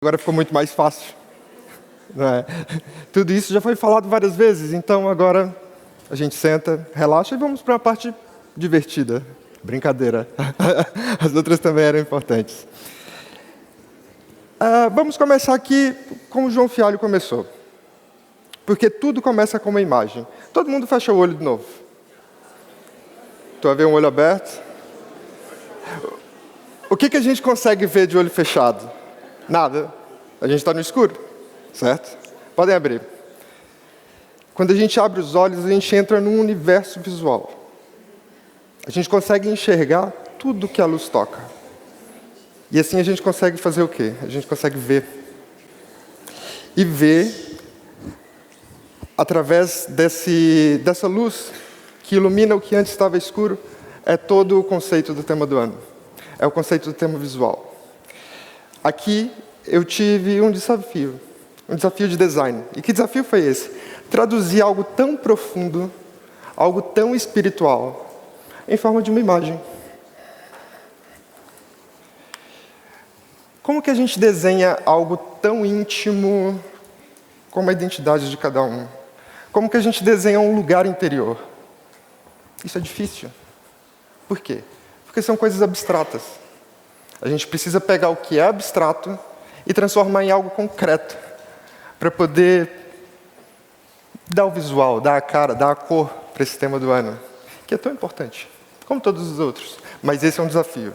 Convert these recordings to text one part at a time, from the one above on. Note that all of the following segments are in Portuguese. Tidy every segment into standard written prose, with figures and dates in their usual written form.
Agora ficou muito mais fácil, não é? Tudo isso já foi falado várias vezes, então agora a gente senta, relaxa e vamos para a parte divertida. Brincadeira. As outras também eram importantes. Vamos começar aqui como o João Fialho começou. Porque tudo começa com uma imagem. Todo mundo fecha o olho de novo. Tu vai ver um olho aberto? O que a gente consegue ver de olho fechado? Nada. A gente está no escuro, certo? Podem abrir. Quando a gente abre os olhos, a gente entra num universo visual. A gente consegue enxergar tudo que a luz toca. E assim a gente consegue fazer o quê? A gente consegue ver. E ver, através dessa luz que ilumina o que antes estava escuro, é todo o conceito do tema do ano. É o conceito do tema visual. Aqui eu tive um desafio de design. E que desafio foi esse? Traduzir algo tão profundo, algo tão espiritual, em forma de uma imagem. Como que a gente desenha algo tão íntimo como a identidade de cada um? Como que a gente desenha um lugar interior? Isso é difícil. Por quê? Porque são coisas abstratas. A gente precisa pegar o que é abstrato e transformar em algo concreto, para poder dar o visual, dar a cara, dar a cor para esse tema do ano, que é tão importante, como todos os outros. Mas esse é um desafio.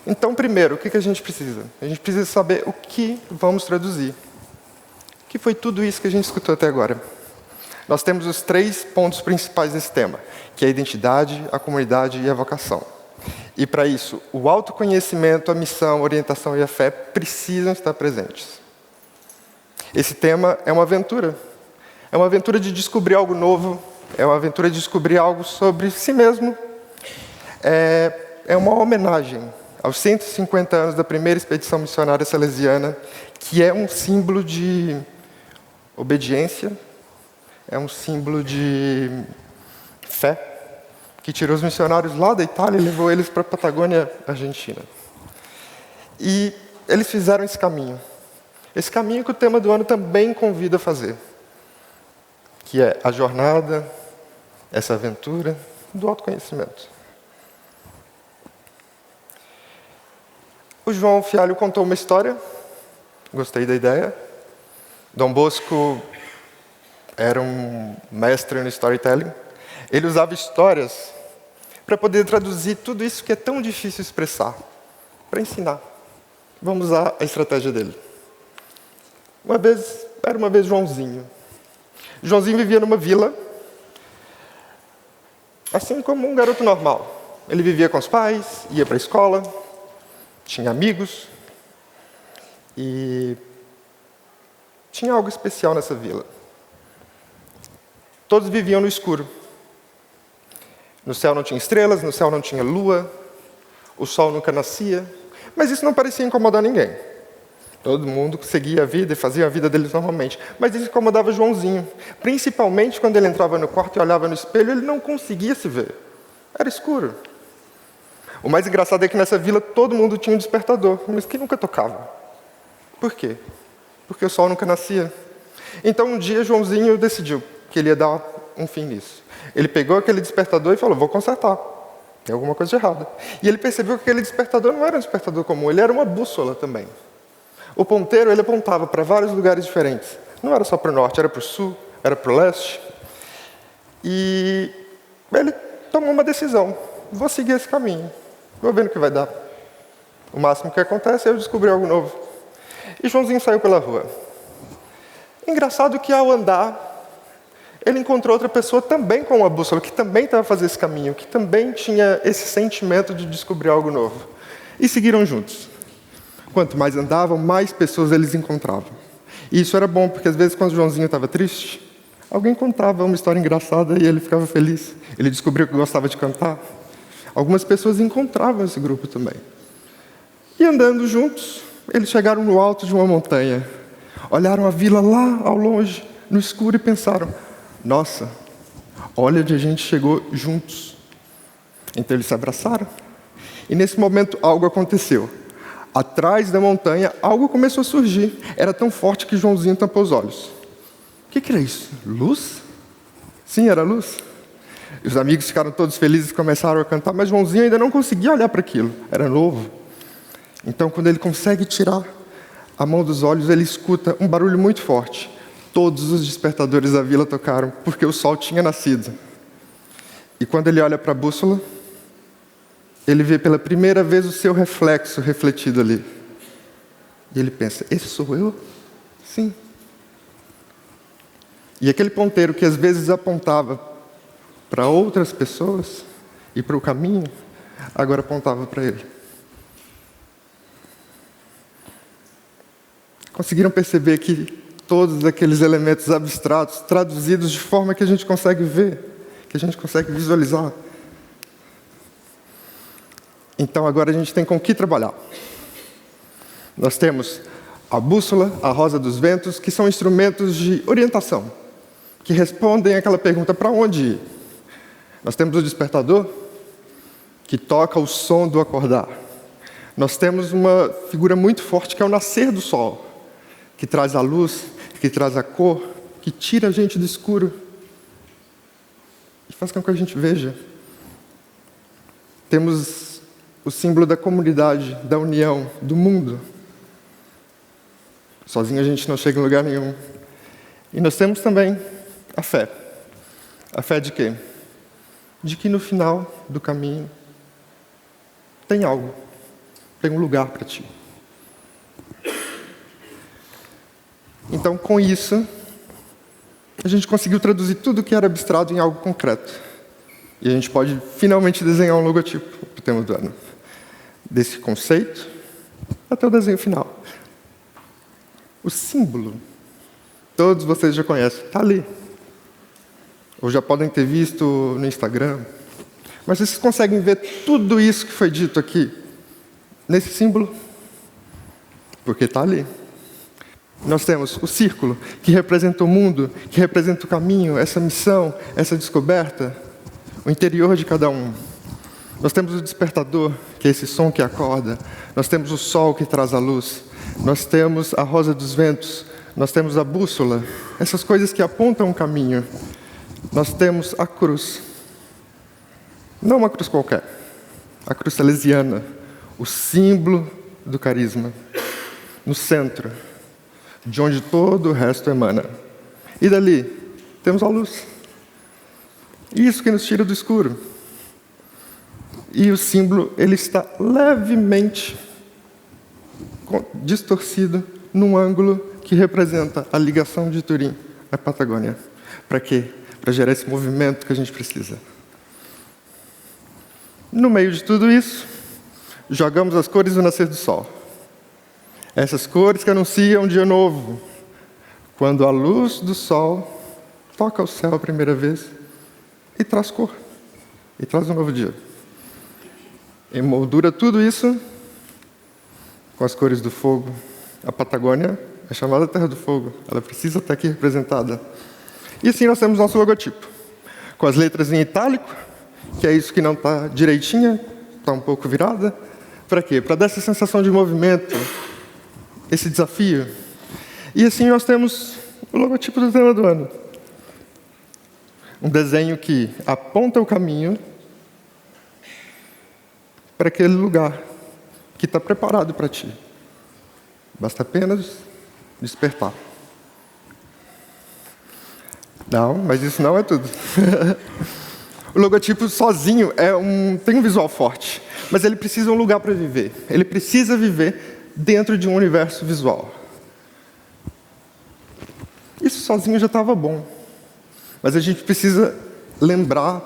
Então, primeiro, o que a gente precisa? A gente precisa saber o que vamos traduzir. O que foi tudo isso que a gente escutou até agora? Nós temos os 3 pontos principais desse tema, que é a identidade, a comunidade e a vocação. E para isso, o autoconhecimento, a missão, a orientação e a fé precisam estar presentes. Esse tema é uma aventura. É uma aventura de descobrir algo novo, é uma aventura de descobrir algo sobre si mesmo. É uma homenagem aos 150 anos da primeira expedição missionária salesiana, que é um símbolo de obediência, é um símbolo de fé, que tirou os missionários lá da Itália e levou eles para a Patagônia, Argentina. E eles fizeram esse caminho que o tema do ano também convida a fazer, que é a jornada, essa aventura do autoconhecimento. O João Fialho contou uma história, gostei da ideia. Dom Bosco era um mestre no storytelling. Ele usava histórias para poder traduzir tudo isso que é tão difícil expressar, para ensinar. Vamos usar a estratégia dele. Era uma vez Joãozinho. Joãozinho vivia numa vila, assim como um garoto normal. Ele vivia com os pais, ia para a escola, tinha amigos e tinha algo especial nessa vila. Todos viviam no escuro. No céu não tinha estrelas, no céu não tinha lua, o sol nunca nascia, mas isso não parecia incomodar ninguém. Todo mundo seguia a vida e fazia a vida deles normalmente, mas isso incomodava Joãozinho, principalmente quando ele entrava no quarto e olhava no espelho, ele não conseguia se ver. Era escuro. O mais engraçado é que nessa vila todo mundo tinha um despertador, mas que nunca tocava. Por quê? Porque o sol nunca nascia. Então um dia Joãozinho decidiu que ele ia dar um fim nisso. Ele pegou aquele despertador e falou, vou consertar. Tem alguma coisa de errada. E ele percebeu que aquele despertador não era um despertador comum, ele era uma bússola também. O ponteiro, ele apontava para vários lugares diferentes. Não era só para o norte, era para o sul, era para o leste. E ele tomou uma decisão. Vou seguir esse caminho. Vou ver no que vai dar. O máximo que acontece é eu descobrir algo novo. E Joãozinho saiu pela rua. Engraçado que ao andar, ele encontrou outra pessoa também com uma bússola, que também estava fazendo esse caminho, que também tinha esse sentimento de descobrir algo novo. E seguiram juntos. Quanto mais andavam, mais pessoas eles encontravam. E isso era bom, porque às vezes quando o Joãozinho estava triste, alguém contava uma história engraçada e ele ficava feliz. Ele descobriu que gostava de cantar. Algumas pessoas encontravam esse grupo também. E andando juntos, eles chegaram no alto de uma montanha. Olharam a vila lá ao longe, no escuro, e pensaram, nossa, olha onde a gente chegou juntos. Então eles se abraçaram. E nesse momento algo aconteceu. Atrás da montanha, algo começou a surgir. Era tão forte que Joãozinho tampou os olhos. O que era isso? Luz? Sim, era luz. E os amigos ficaram todos felizes e começaram a cantar, mas Joãozinho ainda não conseguia olhar para aquilo. Era novo. Então, quando ele consegue tirar a mão dos olhos, ele escuta um barulho muito forte. Todos os despertadores da vila tocaram, porque o sol tinha nascido. E quando ele olha para a bússola, ele vê pela primeira vez o seu reflexo refletido ali. E ele pensa, esse sou eu? Sim. E aquele ponteiro que às vezes apontava para outras pessoas e para o caminho, agora apontava para ele. Conseguiram perceber que todos aqueles elementos abstratos, traduzidos de forma que a gente consegue ver, que a gente consegue visualizar. Então agora a gente tem com o que trabalhar. Nós temos a bússola, a rosa dos ventos, que são instrumentos de orientação, que respondem àquela pergunta, para onde ir? Nós temos o despertador, que toca o som do acordar. Nós temos uma figura muito forte, que é o nascer do sol, que traz a luz, que traz a cor, que tira a gente do escuro e faz com que a gente veja. Temos o símbolo da comunidade, da união, do mundo. Sozinho a gente não chega em lugar nenhum. E nós temos também a fé. A fé de quê? De que no final do caminho tem algo, tem um lugar para ti. Então, com isso, a gente conseguiu traduzir tudo o que era abstrato em algo concreto. E a gente pode finalmente desenhar um logotipo para o tema do ano. Desse conceito até o desenho final. O símbolo, todos vocês já conhecem, está ali. Ou já podem ter visto no Instagram. Mas vocês conseguem ver tudo isso que foi dito aqui, nesse símbolo? Porque está ali. Nós temos o círculo, que representa o mundo, que representa o caminho, essa missão, essa descoberta, o interior de cada um. Nós temos o despertador, que é esse som que acorda. Nós temos o sol que traz a luz. Nós temos a rosa dos ventos. Nós temos a bússola, essas coisas que apontam o caminho. Nós temos a cruz. Não uma cruz qualquer. A cruz salesiana, o símbolo do carisma. No centro, de onde todo o resto emana. E dali, temos a luz. Isso que nos tira do escuro. E o símbolo, ele está levemente distorcido num ângulo que representa a ligação de Turim à Patagônia. Para quê? Para gerar esse movimento que a gente precisa. No meio de tudo isso, jogamos as cores do nascer do sol. Essas cores que anunciam um dia novo, quando a luz do sol toca o céu a primeira vez e traz cor, e traz um novo dia. Emoldura tudo isso com as cores do fogo. A Patagônia é chamada Terra do Fogo, ela precisa estar aqui representada. E assim nós temos nosso logotipo, com as letras em itálico, que é isso que não está direitinha, está um pouco virada. Para quê? Para dar essa sensação de movimento, esse desafio. E assim nós temos o logotipo do tema do ano. Um desenho que aponta o caminho para aquele lugar que está preparado para ti. Basta apenas despertar. Não, mas isso não é tudo. O logotipo sozinho tem um visual forte, mas ele precisa de um lugar para viver. Ele precisa viver dentro de um universo visual. Isso sozinho já estava bom, mas a gente precisa lembrar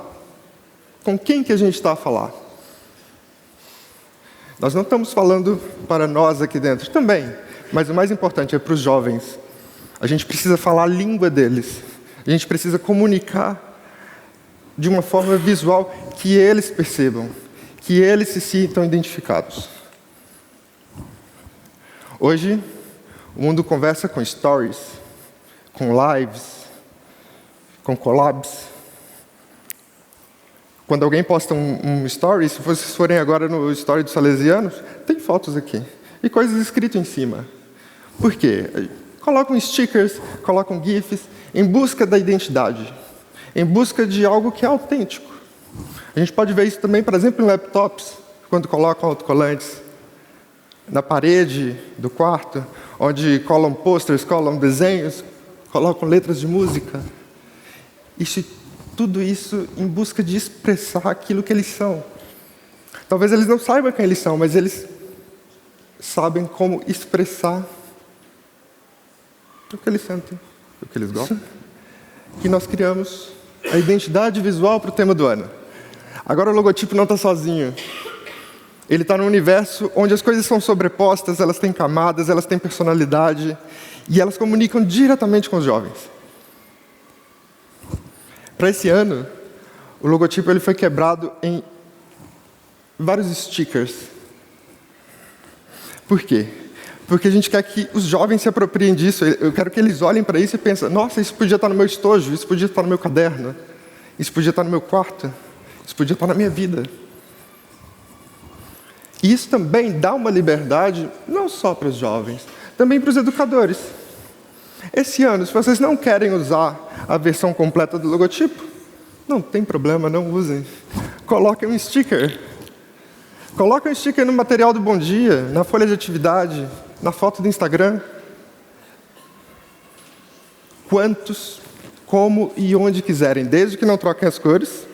com quem que a gente está a falar. Nós não estamos falando para nós aqui dentro, também, mas o mais importante é para os jovens. A gente precisa falar a língua deles. A gente precisa comunicar de uma forma visual que eles percebam, que eles se sintam identificados. Hoje, o mundo conversa com stories, com lives, com collabs. Quando alguém posta um story, se vocês forem agora no story dos salesianos, tem fotos aqui. e coisas escritas em cima. Por quê? Colocam stickers, colocam GIFs, em busca da identidade, em busca de algo que é autêntico. A gente pode ver isso também, por exemplo, em laptops, quando colocam autocolantes na parede do quarto, onde colam posters, colam desenhos, colocam letras de música. Tudo isso em busca de expressar aquilo que eles são. Talvez eles não saibam quem eles são, mas eles sabem como expressar o que eles sentem, o que eles gostam. Que nós criamos a identidade visual para o tema do ano. Agora o logotipo não está sozinho. Ele está num universo onde as coisas são sobrepostas, elas têm camadas, elas têm personalidade, e elas comunicam diretamente com os jovens. Para esse ano, o logotipo ele foi quebrado em vários stickers. Por quê? Porque a gente quer que os jovens se apropriem disso. Eu quero que eles olhem para isso e pensem, nossa, isso podia estar no meu estojo, isso podia estar no meu caderno, isso podia estar no meu quarto, isso podia estar na minha vida. E isso também dá uma liberdade, não só para os jovens, também para os educadores. Esse ano, se vocês não querem usar a versão completa do logotipo, não tem problema, não usem. Coloquem um sticker. Coloquem um sticker no material do Bom Dia, na folha de atividade, na foto do Instagram. Quantos, como e onde quiserem, desde que não troquem as cores.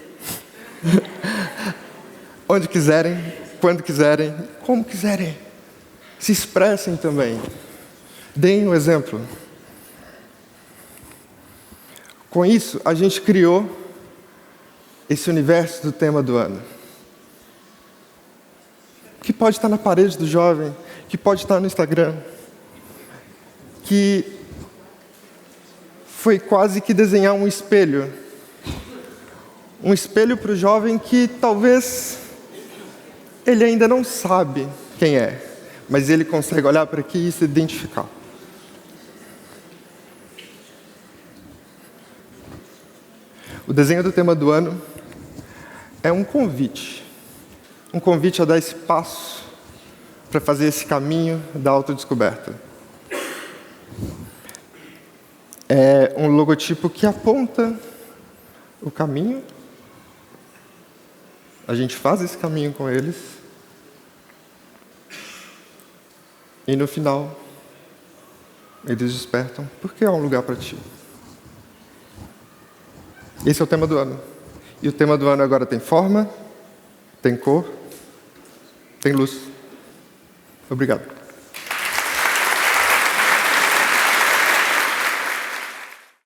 Onde quiserem, quando quiserem, como quiserem. Se expressem também. Deem um exemplo. Com isso, a gente criou esse universo do tema do ano. Que pode estar na parede do jovem, que pode estar no Instagram, que foi quase que desenhar um espelho. Um espelho para o jovem que talvez ele ainda não sabe quem é, mas ele consegue olhar para aqui e se identificar. O desenho do tema do ano é um convite a dar esse passo para fazer esse caminho da autodescoberta. É um logotipo que aponta o caminho, a gente faz esse caminho com eles, e no final, eles despertam, porque há um lugar para ti. Esse é o tema do ano. E o tema do ano agora tem forma, tem cor, tem luz. Obrigado.